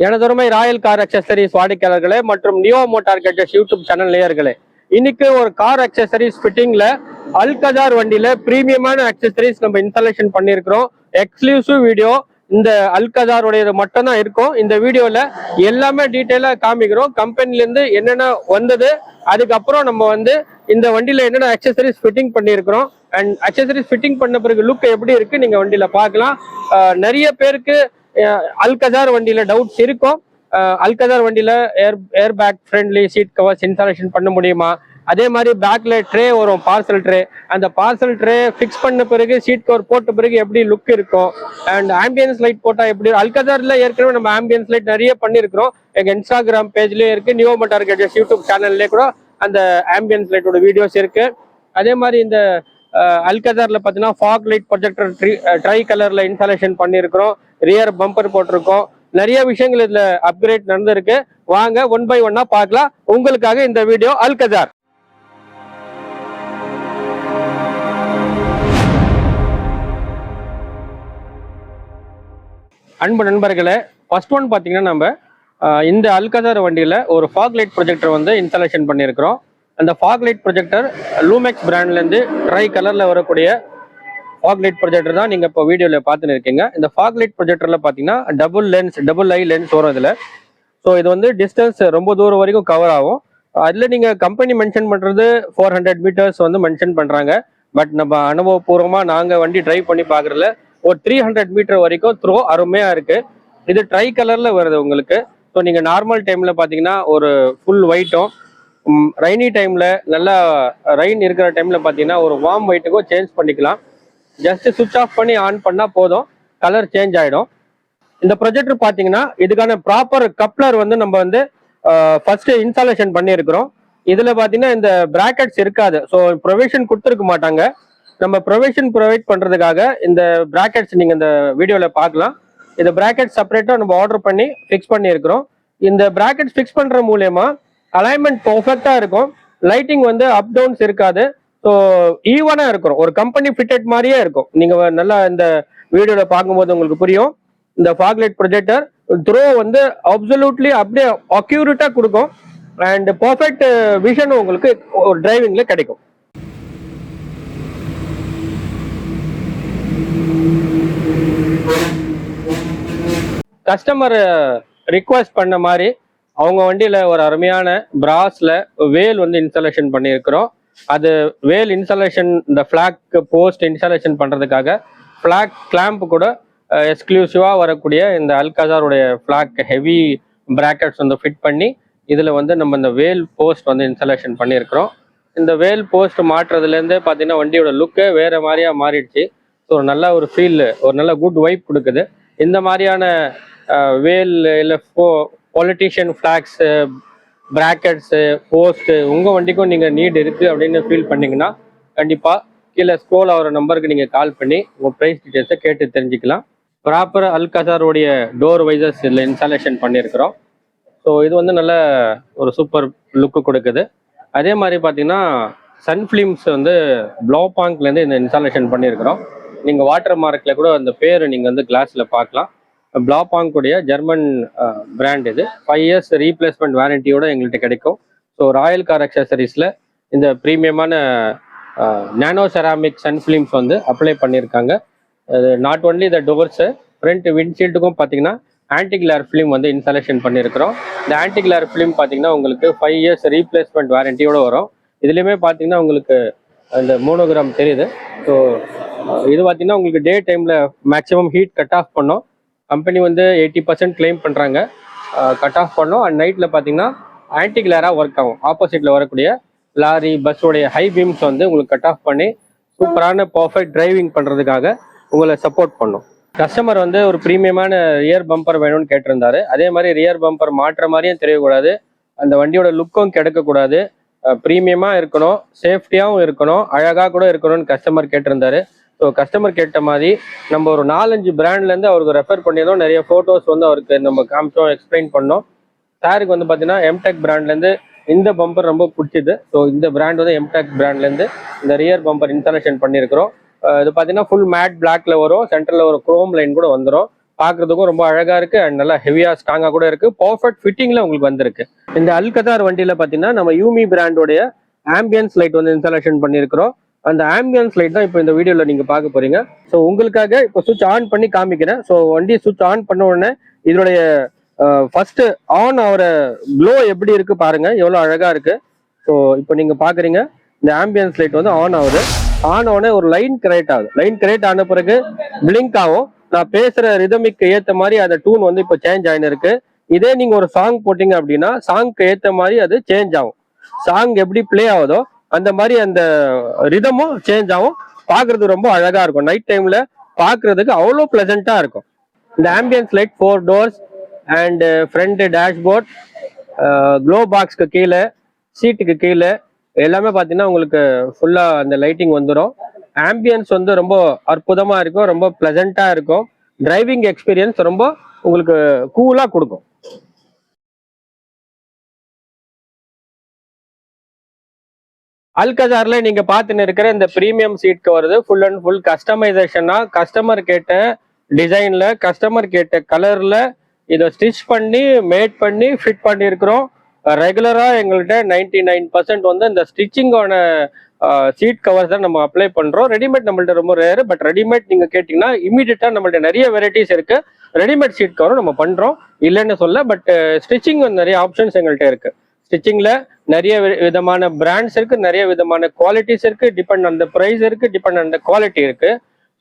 எனதொருமை Royal Car accessories வாடிக்கையாளர்களே மற்றும் Neo Motor கேஜஸ் யூடியூப் சேனல் நேயர்களே, இன்னைக்கு ஒரு கார் அக்சசரிஸ் ஃபிட்டிங்ல அல்கஜார் வண்டியில பிரீமியமான அக்சசரிஸ் நம்ம இன்ஸ்டாலேஷன் பண்ணியிருக்கிறோம். எக்ஸ்க்ளூசிவ் வீடியோ இந்த அல்கஜாருடையது மட்டும் தான் இருக்கும். இந்த வீடியோல எல்லாமே டீட்டெயிலா காமிக்கிறோம். கம்பெனில இருந்து என்னென்ன வந்தது, அதுக்கப்புறம் நம்ம இந்த வண்டியில என்னென்ன அக்சசரிஸ் ஃபிட்டிங் பண்ணியிருக்கிறோம் அண்ட் அக்சசரிஸ் ஃபிட்டிங் பண்ண பிறகு லுக் எப்படி இருக்கு நீங்க வண்டியில பார்க்கலாம். நிறைய பேருக்கு அல்கஜார் வண்டியில டவுட்ஸ் இருக்கும். அல்கஜார் வண்டியில air bag friendly seat covers installation பண்ண முடியுமா, அதே மாதிரி பேக்ல ட்ரே வரும், பார்சல் ட்ரே. அந்த பார்சல் ட்ரே ஃபிக்ஸ் பண்ண பிறகு சீட் கவர் போட்ட பிறகு எப்படி லுக் இருக்கும், அண்ட் ஆம்பியன்ஸ் லைட் போட்டா எப்படி. அல்கஜார்ல ஏற்கனவே நம்ம ஆம்பியன்ஸ் லைட் நிறைய பண்ணிருக்கிறோம். எங்க இன்ஸ்டாகிராம் பேஜ்லயே இருக்கு, நியோ மோட்டார் கேஜஸ் யூடியூப் சேனல்லே கூட அந்த ஆம்பியன்ஸ் லைட்டோட வீடியோஸ் இருக்கு. அதே மாதிரி இந்த அல்கஜார்ல பாத்தீங்கன்னா ஃபாக் லைட் ப்ரொஜெக்டர் ட்ரை கலர்ல இன்ஸ்டாலேஷன் பண்ணிருக்கிறோம். ரியர் பம்பர் போட்டிருக்கோம். நிறைய விஷயங்கள் இதுல அப்கிரேட் நடந்திருக்கு. வாங்க ஒன் பை ஒன்னா பார்க்கலாம். உங்களுக்காக இந்த வீடியோ அல்கஜார். அன்பு நண்பர்களே, ஃபர்ஸ்ட் ஒன் பாத்தீங்கன்னா நம்ம இந்த அல்கஜார் வண்டியில ஒரு ஃபாக் லைட் ப்ரொஜெக்டர் இன்ஸ்டாலேஷன் பண்ணியிருக்கிறோம். அந்த ஃபாக் லைட் ப்ரொஜெக்டர் லூமெக்ஸ் பிராண்ட்ல இருந்து ட்ரை கலர்ல வரக்கூடிய ஃபாக் லைட் ப்ரொஜெக்டர் தான் நீங்க இப்போ வீடியோல பார்த்துன்னு இருக்கீங்க. இந்த ஃபாக் லைட் ப்ரொஜெக்டர்ல பாத்தீங்கன்னா டபுள் ஐ லென்ஸ் வரும் இதுல. ஸோ இது டிஸ்டன்ஸ் ரொம்ப தூரம் வரைக்கும் கவர் ஆகும். அதுல நீங்க கம்பெனி மென்ஷன் பண்றது 400 மீட்டர்ஸ் மென்ஷன் பண்றாங்க. பட் நம்ம அனுபவபூர்வமா நாங்க வண்டி ட்ரைவ் பண்ணி பாக்குறதுல ஒரு 300 மீட்டர் வரைக்கும் த்ரோ அருமையா இருக்கு. இது ட்ரை கலர்ல வருது உங்களுக்கு. ஸோ நீங்க நார்மல் டைம்ல பாத்தீங்கன்னா ஒரு ஃபுல் ஒயிட்டும், ரெய்னி டைம்ல நல்லா ரெயின் இருக்கிற டைம்ல பாத்தீங்கன்னா ஒரு வார்ம் ஒயிட்டுக்கும் சேஞ்ச் பண்ணிக்கலாம். ஜஸ்ட் சுவிட்ச் ஆஃப் பண்ணி ஆன் பண்ணா போதும், கலர் சேஞ்ச் ஆயிடும். இந்த ப்ரொஜெக்டர் பாத்தீங்கன்னா இதுக்கான ப்ராப்பர் கப்ளர் நம்ம ஃபர்ஸ்ட் இன்ஸ்டாலேஷன் பண்ணியிருக்கிறோம். இதுல பாத்தீங்கன்னா இந்த பிராக்கெட்ஸ் இருக்காது. ஸோ ப்ரொவிஷன் கொடுத்துருக்க மாட்டாங்க. நம்ம ப்ரொவிஷன் ப்ரொவைட் பண்றதுக்காக இந்த பிராக்கெட்ஸ் நீங்க இந்த வீடியோல பார்க்கலாம். இந்த பிராக்கெட் செப்பரேட்டா நம்ம ஆர்டர் பண்ணி ஃபிக்ஸ் பண்ணியிருக்கிறோம். இந்த பிராக்கெட் ஃபிக்ஸ் பண்ற மூலயமா அலைன்மெண்ட் பர்ஃபெக்டா இருக்கும். லைட்டிங் அப் டவுன்ஸ் இருக்காது. ஸோ ஈவனா இருக்கும், ஒரு கம்பெனி ஃபிட்டட் மாதிரியே இருக்கும். நீங்க நல்லா இந்த வீடியோல பார்க்கும்போது உங்களுக்கு புரியும். இந்த fog light projector throw absolutely அப்படியே அக்யூரேட்டா கொடுக்கும் அண்ட் பர்ஃபெக்ட் விஷன் உங்களுக்கு ஒரு டிரைவிங்ல கிடைக்கும். கஸ்டமர் ரிக்வெஸ்ட் பண்ண மாதிரி அவங்க வண்டியில ஒரு அருமையான பிராஸ்ல வேல் இன்ஸ்டாலேஷன் பண்ணியிருக்கிறோம். அது வேல் இன்ஸ்டாலேஷன், இந்த ஃபிளாக் போஸ்ட் இன்ஸ்டாலேஷன் பண்றதுக்காக ஃபிளாக் கிளாம்ப் கூட எக்ஸ்க்ளூசிவா வரக்கூடிய இந்த அல்கஜாருடைய ஃபிளாக் ஹெவி பிராக்கெட்ஸ் ஃபிட் பண்ணி இதுல நம்ம இந்த வேல் போஸ்ட் இன்ஸ்டாலேஷன் பண்ணியிருக்கிறோம். இந்த வேல் போஸ்ட் மாற்றுறதுலேருந்து பார்த்தீங்கன்னா வண்டியோட லுக்கு வேற மாதிரியா மாறிடுச்சு. ஸோ ஒரு நல்ல ஒரு ஃபீல், ஒரு நல்ல குட் வைப் கொடுக்குது. இந்த மாதிரியான வேல் இல்லை பொலிட்டிஷியன் ஃபிளாக்ஸ், பிராக்கெட்ஸ், போஸ்ட் உங்க வண்டிக்கும் நீங்க நீட் இருக்கு அப்படின்னு ஃபீல் பண்ணீங்கன்னா கண்டிப்பா கீழே ஸ்க்ரோல் ஆகிற நம்பருக்கு நீங்க கால் பண்ணி உங்க ப்ரைஸ் டீட்டெயில்ஸை கேட்டு தெரிஞ்சுக்கலாம். ப்ராப்பர் அல்கஜாருடைய டோர் வைசர்ஸ் இதில் இன்ஸ்டாலேஷன் பண்ணியிருக்கிறோம். ஸோ இது நல்ல ஒரு சூப்பர் லுக்கு கொடுக்குது. அதே மாதிரி பார்த்தீங்கன்னா சன் ஃபிலிம்ஸ் ப்ளோபாங்க்லேருந்து இந்த இன்ஸ்டாலேஷன் பண்ணியிருக்கிறோம். நீங்கள் வாட்டர் மார்க்கில் கூட அந்த பேர் நீங்கள் கிளாஸில் பார்க்கலாம். ப்ளோபாங்குடைய ஜெர்மன் பிராண்ட். இது 5 years ரீப்ளேஸ்மெண்ட் வாரண்டியோட எங்கள்கிட்ட கிடைக்கும். ஸோ ராயல் கார் அக்சசரிஸில் இந்த ப்ரீமியமான nano ceramic sun films apply பண்ணியிருக்காங்க. Not only the doors, front விண்ட்ஷீல்டுக்கும் பார்த்தீங்கன்னா ஆன்டி கிளார் ஃபிலிம் இன்ஸ்டாலேஷன் பண்ணியிருக்கிறோம். இந்த ஆன்டி கிளார் ஃபிலிம் பார்த்தீங்கன்னா உங்களுக்கு 5 years ரீப்ளேஸ்மெண்ட் வாரண்டியோட வரும். இதுலேயுமே பார்த்தீங்கன்னா உங்களுக்கு அந்த மோனோகிராம் தெரியுது. ஸோ இது பார்த்தீங்கன்னா உங்களுக்கு டே டைமில் மேக்ஸிமம் ஹீட் கட் ஆஃப் பண்ணோம். கம்பெனி 80% கிளைம் பண்ணுறாங்க, கட் ஆஃப் பண்ணோம். அண்ட் நைட்டில் பார்த்தீங்கன்னா ஆன்டி கிளாராக ஒர்க் ஆகும். ஆப்போசிட்டில் வரக்கூடிய லாரி பஸ்ஸோடைய ஹை பீம்ஸ் உங்களுக்கு கட் ஆஃப் பண்ணி சூப்பரான பர்ஃபெக்ட் டிரைவிங் பண்ணுறதுக்காக உங்களை சப்போர்ட் பண்ணும். கஸ்டமர் ஒரு ப்ரீமியமான ரியர் பம்பர் வேணும்னு கேட்டிருந்தாரு. அதே மாதிரி ரியர் பம்பர் மாற்ற மாதிரியும் தெரியக்கூடாது, அந்த வண்டியோட லுக்கும் கிடைக்கக்கூடாது, ப்ரீமியமாக இருக்கணும், சேஃப்டியாகவும் இருக்கணும், அழகாக கூட இருக்கணும்னு கஸ்டமர் கேட்டிருந்தாரு. ஸோ கஸ்டமர் கேட்ட மாதிரி நம்ம ஒரு 4-5 பிராண்ட்லேருந்து அவருக்கு ரெஃபர் பண்ணியிருந்தோம். நிறைய ஃபோட்டோஸ் அவருக்கு நம்ம காமிச்சோம், எக்ஸ்பிளைன் பண்ணோம். சாருக்கு பார்த்தீங்கன்னா எம்டெக் பிராண்ட்லேருந்து இந்த பம்பர் ரொம்ப பிடிச்சிது. ஸோ இந்த பிராண்ட் எம்டெக் பிராண்ட்லேருந்து இந்த ரியர் பம்பர் இன்ஸ்டாலேஷன் பண்ணியிருக்கிறோம். இது பார்த்தீங்கன்னா ஃபுல் மேட் பிளாக்ல வரும், சென்டரில் ஒரு குரோம் லைன் கூட வந்துடும். பார்க்கறதுக்கும் ரொம்ப அழகா இருக்கு அண்ட் நல்லா ஹெவியா ஸ்ட்ராங்கா கூட இருக்கு. பர்ஃபெக்ட் ஃபிட்டிங்ல உங்களுக்கு வந்திருக்கு. இந்த அல்கதார் வண்டியில பாத்தீங்கன்னா நம்ம யூமி பிராண்டோடைய ஆம்பியன்ஸ் லைட் வந்து இன்ஸ்டாலேஷன் பண்ணியிருக்கிறோம். அந்த ஆம்பியன்ஸ் லைட் தான் இப்போ இந்த வீடியோல நீங்க பார்க்க போறீங்க. ஸோ உங்களுக்காக இப்போ சுவிட்ச் ஆன் பண்ணி காமிக்கிறேன். ஸோ வண்டி சுவிட்ச் ஆன் பண்ண உடனே இதனுடைய ஃபர்ஸ்ட் ஆன் ஆகிற க்ளோ எப்படி இருக்கு பாருங்க, எவ்வளோ அழகா இருக்கு. ஸோ இப்போ நீங்க பாக்குறீங்க இந்த ஆம்பியன்ஸ் லைட் வந்து ஆன் ஆகுது. ஆன் உடனே ஒரு லைன் கிரியேட் ஆகுது. லைன் கிரியேட் ஆன பிறகு பிளிங்க் ஆகும். நான் பேசுற ரிதமிக்கு ஏத்த மாதிரி அந்த டூன் வந்து இப்போ சேஞ்ச் ஆயின்னு இருக்கு. இதே நீங்க ஒரு சாங் போட்டீங்க அப்படின்னா சாங்க்கு ஏத்த மாதிரி அது சேஞ்ச் ஆகும். சாங் எப்படி பிளே ஆகுதோ அந்த மாதிரி அந்த ரிதமும் சேஞ்ச் ஆகும். பாக்குறது ரொம்ப அழகா இருக்கும். நைட் டைம்ல பாக்குறதுக்கு அவ்வளோ பிளசண்டா இருக்கும். இந்த ambience light 4 doors and front dashboard, glove பாக்ஸ்க்கு கீழே, சீட்டுக்கு கீழே எல்லாமே பார்த்தீங்கன்னா உங்களுக்கு ஃபுல்லா அந்த லைட்டிங் வந்துடும். ஆம்பியன்ஸ் வந்து ரொம்ப அற்புதமா இருக்கும், ரொம்ப பிளசண்டா இருக்கும். டிரைவிங் எக்ஸ்பீரியன்ஸ் ரொம்ப உங்களுக்கு கூலா கொடுக்கும். அல்கதார்ல நீங்க பார்த்துன்னு இருக்கிற இந்த premium seat cover full and full கஸ்டமைசேஷனா கஸ்டமர் கேட்ட டிசைன்ல, கஸ்டமர் கேட்ட கலர்ல இதை ஸ்டிச் பண்ணி மேட் பண்ணி ஃபிட் பண்ணியிருக்கிறோம். ரெகுலரா எங்கள்கிட்ட 99% வந்து இந்த ஸ்டிச்சிங்கான சீட் கவர்ஸ் தான் நம்ம அப்ளை பண்றோம். ரெடிமேட் நம்மள்ட்ட ரொம்ப ரேரு. பட் ரெடிமேட் நீங்க கேட்டீங்கன்னா இமீடியட்டா நம்மள்ட்ட நிறைய வெரைட்டிஸ் இருக்கு. ரெடிமேட் சீட் கவரும் நம்ம பண்றோம், இல்லைன்னு சொல்ல. பட் ஸ்டிச்சிங் வந்து நிறைய ஆப்ஷன்ஸ் எங்கள்கிட்ட இருக்கு. ஸ்டிச்சிங்ல நிறைய விதமான பிராண்ட்ஸ் இருக்கு, நிறைய விதமான குவாலிட்டிஸ் இருக்கு. டிபெண்ட் ஆன் த ப்ரைஸ் இருக்கு, டிபெண்ட் ஆன் த குவாலிட்டி இருக்கு.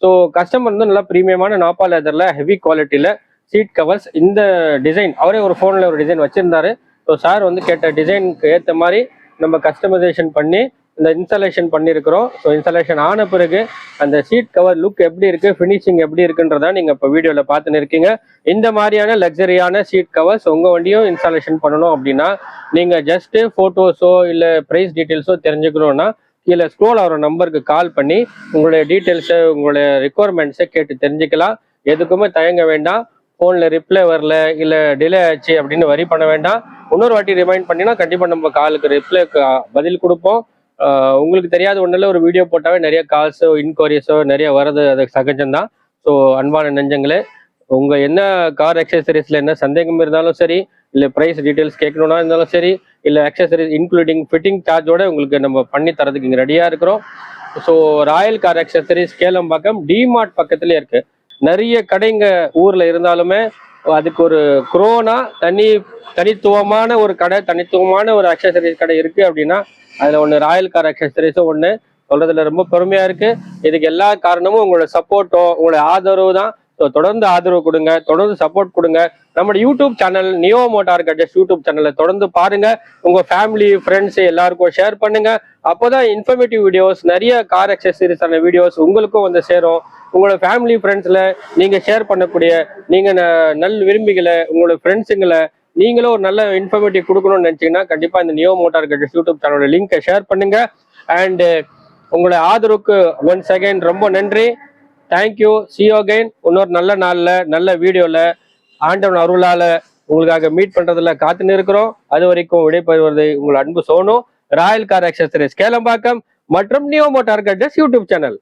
ஸோ கஸ்டமர் வந்து நல்லா ப்ரீமியமான நாப்பா லெதர்ல ஹெவி குவாலிட்டியில சீட் கவர்ஸ் இந்த டிசைன் அவரே ஒரு ஃபோன்ல ஒரு டிசைன் வச்சிருந்தாரு. ஸோ சார் வந்து கேட்ட டிசைனுக்கு ஏற்ற மாதிரி நம்ம கஸ்டமைசேஷன் பண்ணி இந்த இன்ஸ்டாலேஷன் பண்ணியிருக்கிறோம். ஸோ இன்ஸ்டாலேஷன் ஆன பிறகு அந்த சீட் கவர் லுக் எப்படி இருக்கு, ஃபினிஷிங் எப்படி இருக்குன்றதா நீங்க இப்போ வீடியோவில் பார்த்துன்னு இருக்கீங்க. இந்த மாதிரியான லக்ஸரியான சீட் கவர்ஸ் உங்க வண்டியும் இன்ஸ்டாலேஷன் பண்ணணும் அப்படின்னா நீங்க ஜஸ்ட் போட்டோஸோ இல்லை ப்ரைஸ் டீட்டெயில்ஸோ தெரிஞ்சுக்கணும்னா கீழே ஸ்க்ரோல் ஆகிற நம்பருக்கு கால் பண்ணி உங்களுடைய டீட்டெயில்ஸை உங்களுடைய ரிக்குவயர்மெண்ட்ஸை கேட்டு தெரிஞ்சுக்கலாம். எதுக்குமே தயங்க வேண்டாம். ஃபோனில் ரிப்ளை வரல இல்லை டிலே ஆச்சு அப்படின்னு வரி பண்ண வேண்டாம். இன்னொரு வாட்டி ரிமைண்ட் பண்ணினா கண்டிப்பாக நம்ம காலுக்கு ரிப்ளைக்கு பதில் கொடுப்போம். உங்களுக்கு தெரியாத ஒன்றில் ஒரு வீடியோ போட்டாவே நிறைய கால்ஸோ இன்கொயரிஸோ நிறைய வர்றது அது சகஜம்தான். ஸோ அன்பான நெஞ்சங்களே, உங்கள் என்ன கார் அக்சசரிஸில் என்ன சந்தேகம் இருந்தாலும் சரி, இல்லை ப்ரைஸ் டீட்டெயில்ஸ் கேட்கணுன்னா இருந்தாலும் சரி, இல்லை அக்சசரிஸ் இன்க்ளூடிங் ஃபிட்டிங் சார்ஜோட உங்களுக்கு நம்ம பண்ணி தரதுக்கு இங்கே ரெடியாக இருக்கிறோம். So Royal Car Accessories Kelambakkam DMart பக்கத்துலேயே இருக்குது. நிறைய கடைங்க ஊர்ல இருந்தாலுமே அதுக்கு ஒரு குரோனா தனித்துவமான ஒரு கடை, தனித்துவமான ஒரு அக்சசரிஸ் கடை இருக்கு அப்படின்னா அதுல ஒன்று ராயல் கார் அக்சசரிஸும் ஒன்று சொல்றதுல ரொம்ப பெருமையா இருக்கு. இதுக்கு எல்லா காரணமும் உங்களோட சப்போர்ட்டும் உங்களோட ஆதரவு தான். ஸோ தொடர்ந்து ஆதரவு கொடுங்க, தொடர்ந்து சப்போர்ட் கொடுங்க. நம்மளோட YouTube channel Neo Motor Gadgets YouTube சேனலை தொடர்ந்து பாருங்க. உங்க ஃபேமிலி ஃப்ரெண்ட்ஸ் எல்லாருக்கும் ஷேர் பண்ணுங்க. அப்போதான் இன்ஃபர்மேட்டிவ் வீடியோஸ், நிறைய கார் அக்சசரிஸான வீடியோஸ் உங்களுக்கும் வந்து சேரும். உங்களோட ஃபேமிலி ஃப்ரெண்ட்ஸ்ல நீங்க ஷேர் பண்ணக்கூடிய நீங்க நல் விரும்பிகளை உங்களோட ஃப்ரெண்ட்ஸுங்களை நீங்களும் ஒரு நல்ல இன்ஃபர்மேட்டிவ் கொடுக்கணும்னு நினைச்சீங்கன்னா கண்டிப்பா இந்த நியோ மோட்டார் கட்ஜெட்ஸ் யூடியூப் சேனலோட லிங்கை ஷேர் பண்ணுங்க. அண்ட் உங்களோட ஆதரவுக்கு ஒன்ஸ் அகைன் ரொம்ப நன்றி. தேங்க்யூ. C you again. இன்னொரு நல்ல நாள்ல நல்ல வீடியோல ஆண்டவன் அருளால உங்களுக்காக மீட் பண்றதுல காத்துன்னு இருக்கிறோம். அது வரைக்கும் விடைபெறுவது உங்கள் அன்பு Sonu, Royal Car Accessories Kelambakkam மற்றும் Neo Motor Gadgets YouTube channel.